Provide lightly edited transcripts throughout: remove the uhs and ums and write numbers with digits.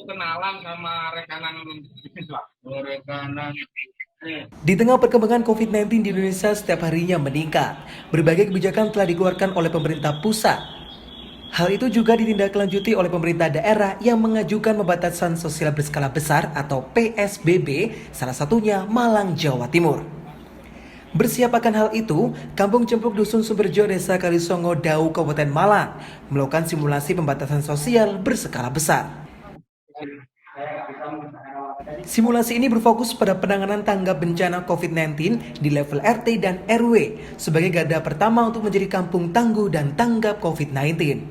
kenalan sama rekanan bisnis lah. Oh, rekanan. Di tengah perkembangan COVID-19 di Indonesia setiap harinya meningkat, berbagai kebijakan telah dikeluarkan oleh pemerintah pusat. Hal itu juga ditindaklanjuti oleh pemerintah daerah yang mengajukan pembatasan sosial berskala besar atau PSBB, salah satunya Malang, Jawa Timur. Bersiap akan hal itu, Kampung Cempuk Dusun Sumberjo, Desa Kalisongo, Dau, Kabupaten Malang, melakukan simulasi pembatasan sosial berskala besar. Simulasi ini berfokus pada penanganan tanggap bencana COVID-19 di level RT dan RW sebagai garda pertama untuk menjadi kampung tangguh dan tanggap COVID-19.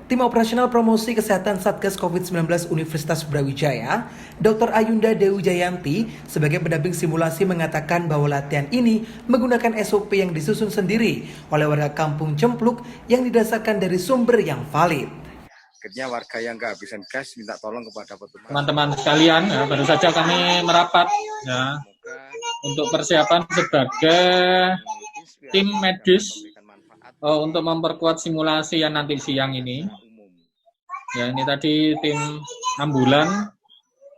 Tim Operasional Promosi Kesehatan Satgas COVID-19 Universitas Brawijaya, Dr. Ayunda Dewi Jayanti, sebagai pendamping simulasi mengatakan bahwa latihan ini menggunakan SOP yang disusun sendiri oleh warga Kampung Cempluk yang didasarkan dari sumber yang valid. Akhirnya warga yang kehabisan gas minta tolong kepada petugas. Teman-teman sekalian, ya, baru saja kami merapat ya, untuk persiapan sebagai tim medis untuk memperkuat simulasi yang nanti siang ini. Ya, ini tadi tim ambulan,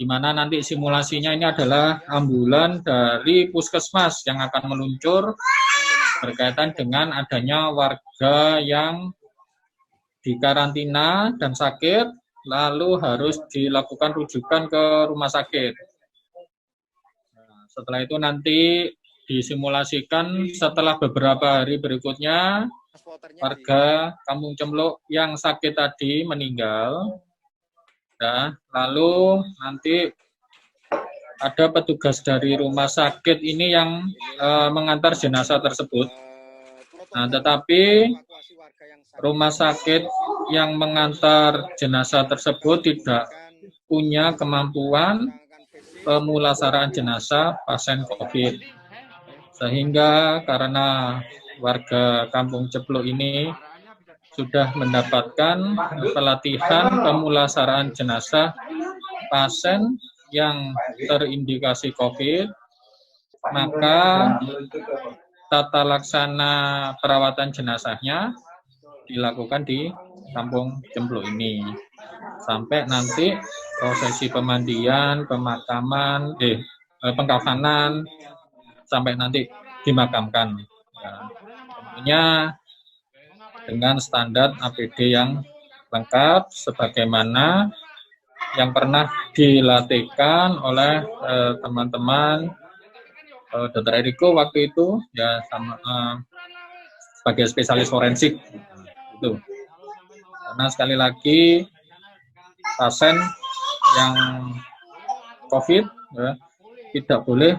di mana nanti simulasinya ini adalah ambulan dari puskesmas yang akan meluncur berkaitan dengan adanya warga yang dikarantina dan sakit, lalu harus dilakukan rujukan ke rumah sakit. Nah, setelah itu nanti disimulasikan setelah beberapa hari berikutnya, warga Kampung Cempluk yang sakit tadi meninggal, ya, lalu nanti ada petugas dari rumah sakit ini yang mengantar jenazah tersebut. Nah, tetapi rumah sakit yang mengantar jenazah tersebut tidak punya kemampuan pemulasaraan jenazah pasien COVID. Sehingga karena warga Kampung Cempluk ini sudah mendapatkan pelatihan pemulasaraan jenazah pasien yang terindikasi COVID, maka tata laksana perawatan jenazahnya dilakukan di Kampung Cempluk ini sampai nanti prosesi pemandian, pemakaman, pengkafanan sampai nanti dimakamkan. Ya, tentunya dengan standar APD yang lengkap sebagaimana yang pernah dilatihkan oleh teman-teman Dr. Eriko waktu itu ya sama sebagai spesialis forensik. Itu. Karena sekali lagi pasien yang COVID ya, tidak boleh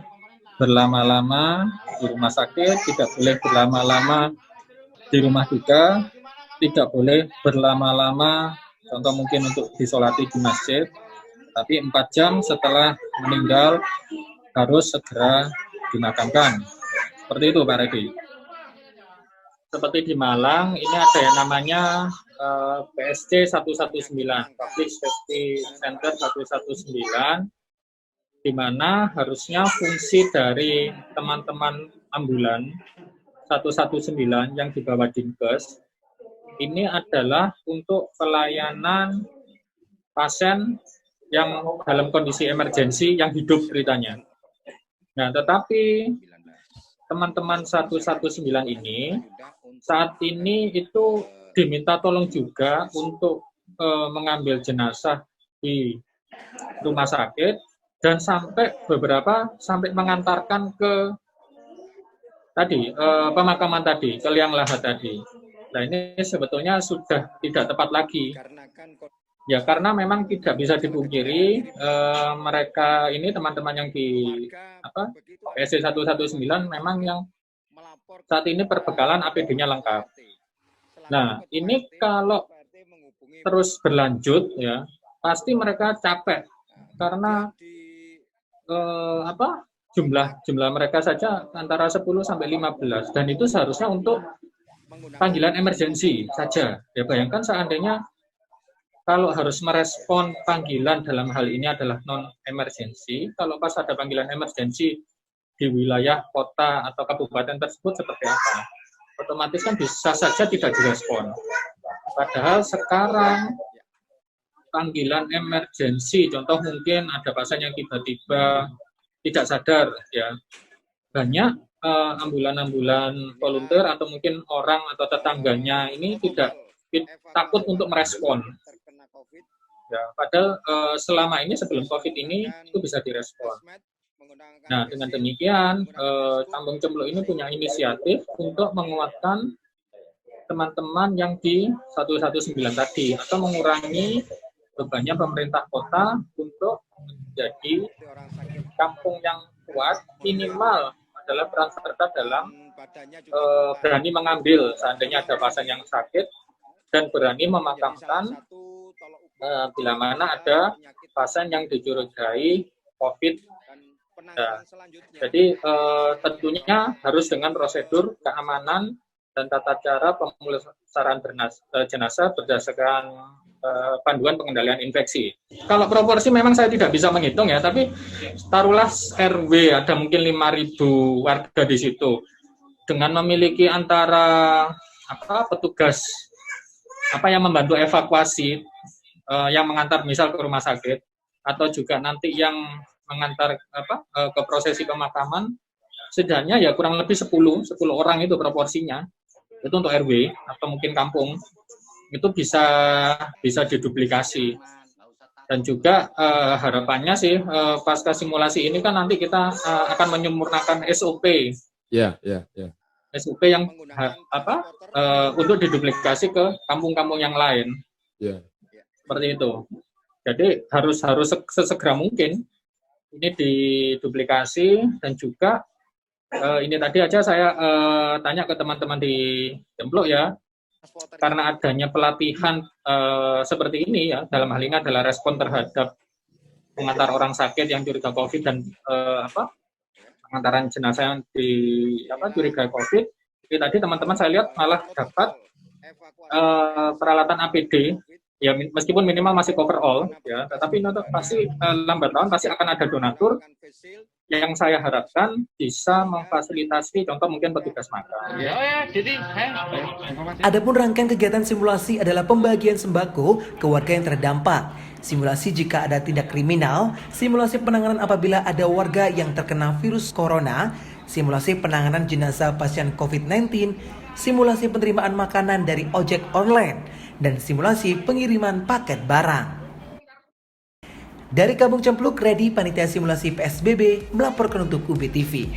berlama-lama di rumah sakit, tidak boleh berlama-lama di rumah duka, tidak boleh berlama-lama, contoh mungkin untuk disolati di masjid, tapi 4 jam setelah meninggal harus segera dimakamkan. Seperti itu Pak Redi. Seperti di Malang, ini ada yang namanya PSC 119, Public Safety Center 119, di mana harusnya fungsi dari teman-teman ambulan 119 yang dibawa Dinkes, ini adalah untuk pelayanan pasien yang dalam kondisi emergensi yang hidup ceritanya. Nah, tetapi teman-teman 119 ini saat ini itu diminta tolong juga untuk mengambil jenazah di rumah sakit dan beberapa sampai mengantarkan ke tadi pemakaman tadi, ke liang lahat tadi. Nah, ini sebetulnya sudah tidak tepat lagi. Ya, karena memang tidak bisa dipungkiri mereka ini teman-teman yang di PSC 119 memang yang saat ini perbekalan APD-nya lengkap. Nah, ini kalau terus berlanjut ya, pasti mereka capek karena jumlah mereka saja antara 10 sampai 15 dan itu seharusnya untuk panggilan emergensi saja. Ya, bayangkan seandainya kalau harus merespon panggilan dalam hal ini adalah non-emergensi, kalau pas ada panggilan emergensi di wilayah kota atau kabupaten tersebut seperti apa? Otomatis kan bisa saja tidak direspon. Padahal sekarang panggilan emergensi, contoh mungkin ada pasien yang tiba-tiba tidak sadar, ya banyak ambulan-ambulan volunteer atau mungkin orang atau tetangganya ini tidak takut untuk merespon. Ya, padahal selama ini sebelum COVID ini itu bisa direspon. Nah, dengan demikian Kampung Cempluk ini punya inisiatif untuk menguatkan teman-teman yang di 119 tadi atau mengurangi bebannya pemerintah kota untuk menjadi kampung yang kuat, minimal adalah peran serta dalam berani mengambil seandainya ada pasien yang sakit dan berani memakamkan bila mana ada pasien yang dicurigai COVID. Nah, jadi tentunya harus dengan prosedur keamanan dan tata cara pemulasaran jenazah berdasarkan panduan pengendalian infeksi. Kalau proporsi memang saya tidak bisa menghitung ya, tapi taruhlah RW ada mungkin 5.000 warga di situ dengan memiliki antara petugas yang membantu evakuasi yang mengantar misal ke rumah sakit atau juga nanti yang mengantar ke prosesi pemakaman, setidaknya ya kurang lebih 10 orang itu proporsinya. Itu untuk RW atau mungkin kampung. Itu bisa diduplikasi. Dan juga harapannya sih pasca simulasi ini kan nanti kita akan menyempurnakan SOP. SOP yang untuk diduplikasi ke kampung-kampung yang lain. Seperti itu. Jadi harus sesegera mungkin ini diduplikasi. Dan juga ini tadi aja saya tanya ke teman-teman di Cempluk ya, karena adanya pelatihan seperti ini ya, dalam hal ini adalah respon terhadap pengantar orang sakit yang curiga COVID dan pengantaran jenazah yang curiga COVID. Jadi tadi teman-teman saya lihat malah dapat peralatan APD ya, meskipun minimal masih cover all ya, tetapi pasti lambat laun pasti akan ada donatur yang saya harapkan bisa memfasilitasi contoh mungkin petugas makan. Adapun rangkaian kegiatan simulasi adalah pembagian sembako ke warga yang terdampak, simulasi jika ada tindak kriminal, simulasi penanganan apabila ada warga yang terkena virus corona, simulasi penanganan jenazah pasien COVID-19, simulasi penerimaan makanan dari ojek online, dan simulasi pengiriman paket barang. Dari Kampung Cempluk, Redi, Panitia Simulasi PSBB, melaporkan untuk UB TV.